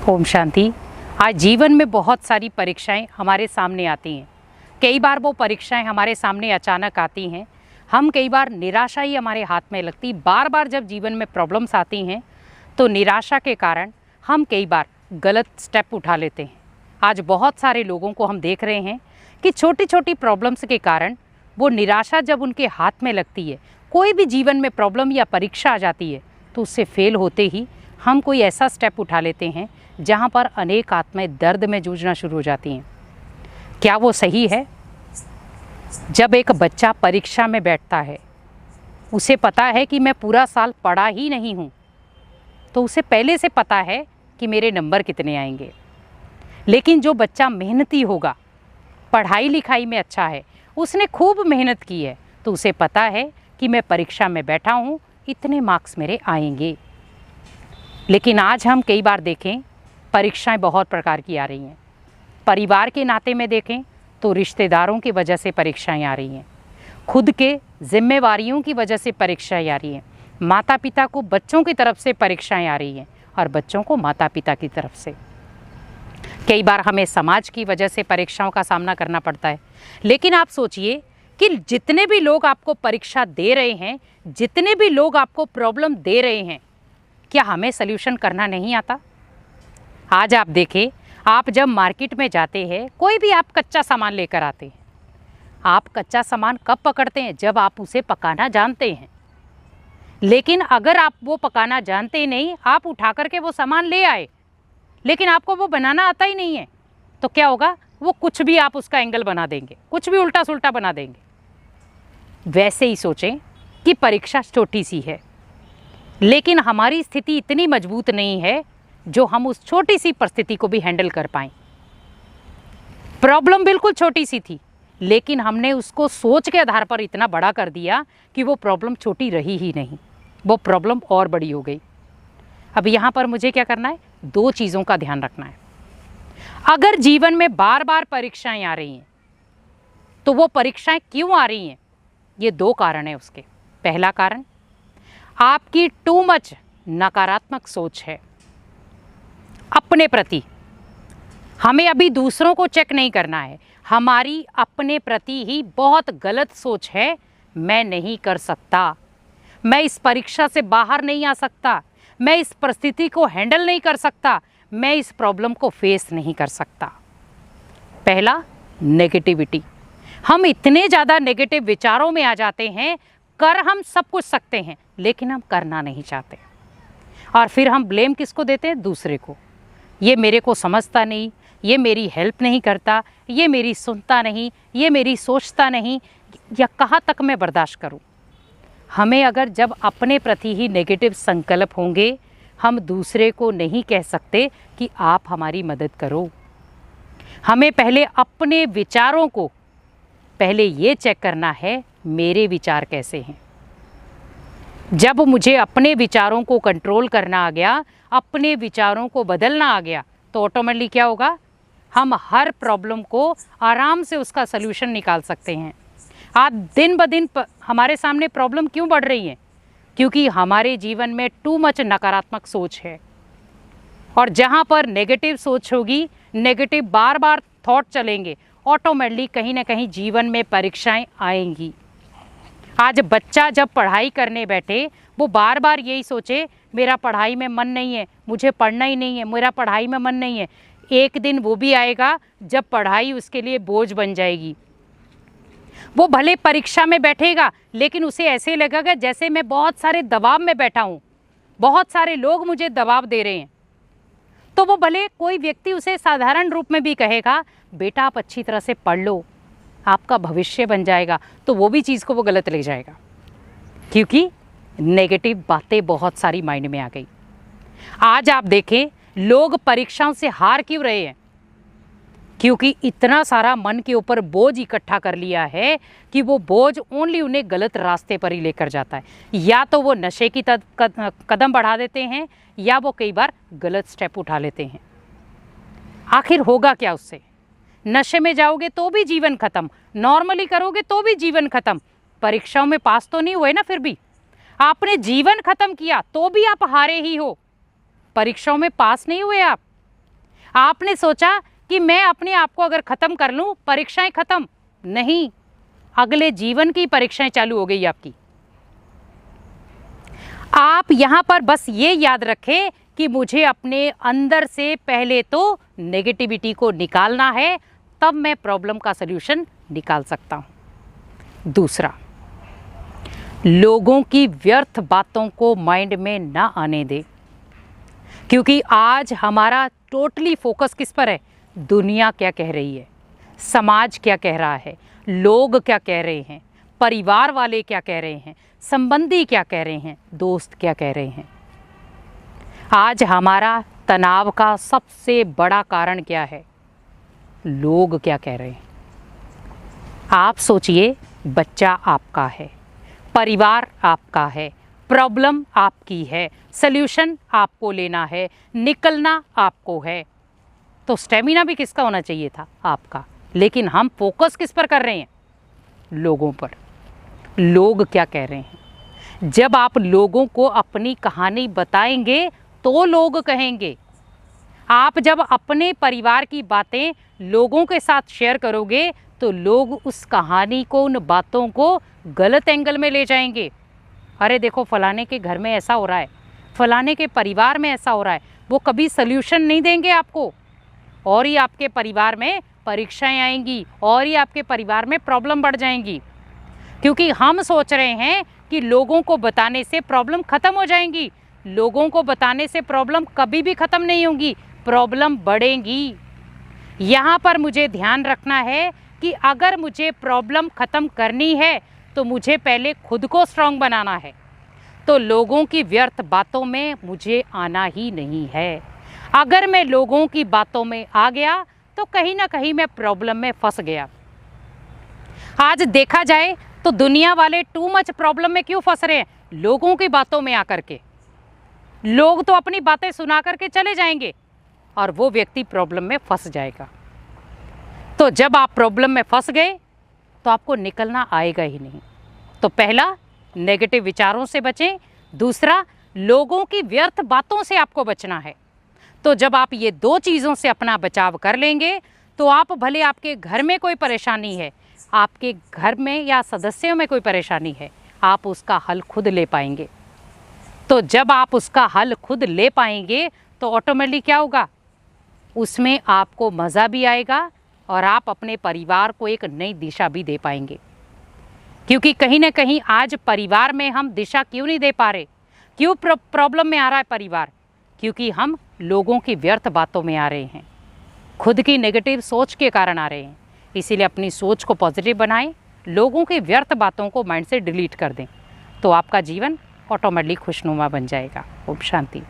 ओम शांति। आज जीवन में बहुत सारी परीक्षाएं हमारे सामने आती हैं। कई बार वो परीक्षाएं हमारे सामने अचानक आती हैं। हम कई बार निराशा ही हमारे हाथ में लगती। बार बार जब जीवन में प्रॉब्लम्स आती हैं तो निराशा के कारण हम कई बार गलत स्टेप उठा लेते हैं। आज बहुत सारे लोगों को हम देख रहे हैं कि छोटी छोटी प्रॉब्लम्स के कारण वो निराशा जब उनके हाथ में लगती है, कोई भी जीवन में प्रॉब्लम या परीक्षा आ जाती है तो उससे फेल होते ही हम कोई ऐसा स्टेप उठा लेते हैं जहाँ पर अनेक आत्माएं दर्द में जूझना शुरू हो जाती हैं। क्या वो सही है? जब एक बच्चा परीक्षा में बैठता है, उसे पता है कि मैं पूरा साल पढ़ा ही नहीं हूँ, तो उसे पहले से पता है कि मेरे नंबर कितने आएंगे। लेकिन जो बच्चा मेहनती होगा, पढ़ाई लिखाई में अच्छा है, उसने खूब मेहनत की है, तो उसे पता है कि मैं परीक्षा में बैठा हूँ, इतने मार्क्स मेरे आएंगे। लेकिन आज हम कई बार देखें, परीक्षाएं बहुत प्रकार की आ रही हैं। परिवार के नाते में देखें तो रिश्तेदारों की वजह से परीक्षाएं आ रही हैं, खुद के जिम्मेवारियों की वजह से परीक्षाएं आ रही हैं, माता पिता को बच्चों की तरफ से परीक्षाएं आ रही हैं और बच्चों को माता पिता की तरफ से। कई बार हमें समाज की वजह से परीक्षाओं का सामना करना पड़ता है। लेकिन आप सोचिए कि जितने भी लोग आपको परीक्षा दे रहे हैं, जितने भी लोग आपको प्रॉब्लम दे रहे हैं, क्या हमें सल्यूशन करना नहीं आता? आज आप देखें, आप जब मार्केट में जाते हैं, कोई भी आप कच्चा सामान लेकर आते हैं, आप कच्चा सामान कब पकड़ते हैं? जब आप उसे पकाना जानते हैं। लेकिन अगर आप वो पकाना जानते नहीं, आप उठा करके वो सामान ले आए, लेकिन आपको वो बनाना आता ही नहीं है, तो क्या होगा? वो कुछ भी आप उसका एंगल बना देंगे, कुछ भी उल्टा सुल्टा बना देंगे। वैसे ही सोचें कि परीक्षा छोटी सी है, लेकिन हमारी स्थिति इतनी मजबूत नहीं है जो हम उस छोटी सी परिस्थिति को भी हैंडल कर पाएं। प्रॉब्लम बिल्कुल छोटी सी थी, लेकिन हमने उसको सोच के आधार पर इतना बड़ा कर दिया कि वो प्रॉब्लम छोटी रही ही नहीं, वो प्रॉब्लम और बड़ी हो गई। अब यहाँ पर मुझे क्या करना है? दो चीज़ों का ध्यान रखना है। अगर जीवन में बार बार परीक्षाएं आ रही हैं, तो वो परीक्षाएं क्यों आ रही हैं? ये दो कारण हैं उसके। पहला कारण, आपकी टू मच नकारात्मक सोच है अपने प्रति। हमें अभी दूसरों को चेक नहीं करना है, हमारी अपने प्रति ही बहुत गलत सोच है। मैं नहीं कर सकता, मैं इस परीक्षा से बाहर नहीं आ सकता, मैं इस परिस्थिति को हैंडल नहीं कर सकता, मैं इस प्रॉब्लम को फेस नहीं कर सकता। पहला, नेगेटिविटी। हम इतने ज़्यादा नेगेटिव विचारों में आ जाते हैं, कर हम सब कुछ सकते हैं, लेकिन हम करना नहीं चाहते। और फिर हम ब्लेम किसको देते हैं? दूसरे को। ये मेरे को समझता नहीं, ये मेरी हेल्प नहीं करता, ये मेरी सुनता नहीं, ये मेरी सोचता नहीं, या कहाँ तक मैं बर्दाश्त करूं? हमें अगर जब अपने प्रति ही नेगेटिव संकल्प होंगे, हम दूसरे को नहीं कह सकते कि आप हमारी मदद करो। हमें पहले अपने विचारों को पहले ये चेक करना है, मेरे विचार कैसे हैं। जब मुझे अपने विचारों को कंट्रोल करना आ गया, अपने विचारों को बदलना आ गया, तो ऑटोमेटिकली क्या होगा? हम हर प्रॉब्लम को आराम से उसका सल्यूशन निकाल सकते हैं। आज दिन ब दिन हमारे सामने प्रॉब्लम क्यों बढ़ रही है? क्योंकि हमारे जीवन में टू मच नकारात्मक सोच है। और जहाँ पर नेगेटिव सोच होगी, नेगेटिव बार बार थॉट चलेंगे, ऑटोमेटिकली कहीं ना कहीं जीवन में परीक्षाएं आएंगी। आज बच्चा जब पढ़ाई करने बैठे, वो बार बार यही सोचे, मेरा पढ़ाई में मन नहीं है, मुझे पढ़ना ही नहीं है, मेरा पढ़ाई में मन नहीं है। एक दिन वो भी आएगा जब पढ़ाई उसके लिए बोझ बन जाएगी। वो भले परीक्षा में बैठेगा, लेकिन उसे ऐसे लगेगा जैसे मैं बहुत सारे दबाव में बैठा हूँ, बहुत सारे लोग मुझे दबाव दे रहे हैं। तो वो भले कोई व्यक्ति उसे साधारण रूप में भी कहेगा, बेटा आप अच्छी तरह से पढ़ लो, आपका भविष्य बन जाएगा, तो वो भी चीज़ को वो गलत ले जाएगा, क्योंकि नेगेटिव बातें बहुत सारी माइंड में आ गई। आज आप देखें, लोग परीक्षाओं से हार क्यों रहे हैं? क्योंकि इतना सारा मन के ऊपर बोझ इकट्ठा कर लिया है कि वो बोझ ओनली उन्हें गलत रास्ते पर ही लेकर जाता है। या तो वो नशे की कदम बढ़ा देते हैं, या वो कई बार गलत स्टेप उठा लेते हैं। आखिर होगा क्या उससे? नशे में जाओगे तो भी जीवन खत्म, नॉर्मली करोगे तो भी जीवन खत्म। परीक्षाओं में पास तो नहीं हुए ना, फिर भी आपने जीवन खत्म किया तो भी आप हारे ही हो। परीक्षाओं में पास नहीं हुए आप, आपने सोचा कि मैं अपने आप को अगर ख़त्म कर लूँ, परीक्षाएं ख़त्म नहीं, अगले जीवन की परीक्षाएं चालू हो गई आपकी। आप यहाँ पर बस ये याद रखें कि मुझे अपने अंदर से पहले तो नेगेटिविटी को निकालना है, तब मैं प्रॉब्लम का सल्यूशन निकाल सकता हूँ। दूसरा, लोगों की व्यर्थ बातों को माइंड में ना आने दें, क्योंकि आज हमारा टोटली फोकस किस पर है? दुनिया क्या कह रही है, समाज क्या कह रहा है, लोग क्या कह रहे हैं, परिवार वाले क्या कह रहे हैं, संबंधी क्या कह रहे हैं, दोस्त क्या कह रहे हैं। आज हमारा तनाव का सबसे बड़ा कारण क्या है? लोग क्या कह रहे हैं। आप सोचिए, बच्चा आपका है, परिवार आपका है, प्रॉब्लम आपकी है, सल्यूशन आपको लेना है, निकलना आपको है, तो स्टेमिना भी किसका होना चाहिए था? आपका। लेकिन हम फोकस किस पर कर रहे हैं? लोगों पर। लोग क्या कह रहे हैं। जब आप लोगों को अपनी कहानी बताएंगे तो लोग कहेंगे। आप जब अपने परिवार की बातें लोगों के साथ शेयर करोगे तो लोग उस कहानी को, उन बातों को गलत एंगल में ले जाएंगे। अरे देखो, फलाने के घर में ऐसा हो रहा है, फलाने के परिवार में ऐसा हो रहा है। वो कभी सल्यूशन नहीं देंगे आपको, और ही आपके परिवार में परीक्षाएं आएंगी, और ही आपके परिवार में प्रॉब्लम बढ़ जाएंगी। क्योंकि हम सोच रहे हैं कि लोगों को बताने से प्रॉब्लम ख़त्म हो जाएंगी। लोगों को बताने से प्रॉब्लम कभी भी ख़त्म नहीं होंगी, प्रॉब्लम बढ़ेंगी। यहाँ पर मुझे ध्यान रखना है कि अगर मुझे प्रॉब्लम ख़त्म करनी है तो मुझे पहले खुद को स्ट्रॉन्ग बनाना है। तो लोगों की व्यर्थ बातों में मुझे आना ही नहीं है। अगर मैं लोगों की बातों में आ गया तो कहीं ना कहीं मैं प्रॉब्लम में फंस गया। आज देखा जाए तो दुनिया वाले टू मच प्रॉब्लम में क्यों फंस रहे हैं? लोगों की बातों में आकर के। लोग तो अपनी बातें सुना करके चले जाएंगे और वो व्यक्ति प्रॉब्लम में फंस जाएगा। तो जब आप प्रॉब्लम में फंस गए तो आपको निकलना आएगा ही नहीं। तो पहला, नेगेटिव विचारों से बचें। दूसरा, लोगों की व्यर्थ बातों से आपको बचना है। तो जब आप ये दो चीज़ों से अपना बचाव कर लेंगे तो आप, भले आपके घर में कोई परेशानी है, आपके घर में या सदस्यों में कोई परेशानी है, आप उसका हल खुद ले पाएंगे। तो जब आप उसका हल खुद ले पाएंगे तो ऑटोमेटिकली क्या होगा? उसमें आपको मज़ा भी आएगा और आप अपने परिवार को एक नई दिशा भी दे पाएंगे। क्योंकि कहीं ना कहीं आज परिवार में हम दिशा क्यों नहीं दे पा रहे? क्यों प्रॉब्लम में आ रहा है परिवार? क्योंकि हम लोगों की व्यर्थ बातों में आ रहे हैं, खुद की नेगेटिव सोच के कारण आ रहे हैं। इसीलिए अपनी सोच को पॉजिटिव बनाएं, लोगों की व्यर्थ बातों को माइंड से डिलीट कर दें, तो आपका जीवन ऑटोमेटिकली खुशनुमा बन जाएगा। ओम शांति।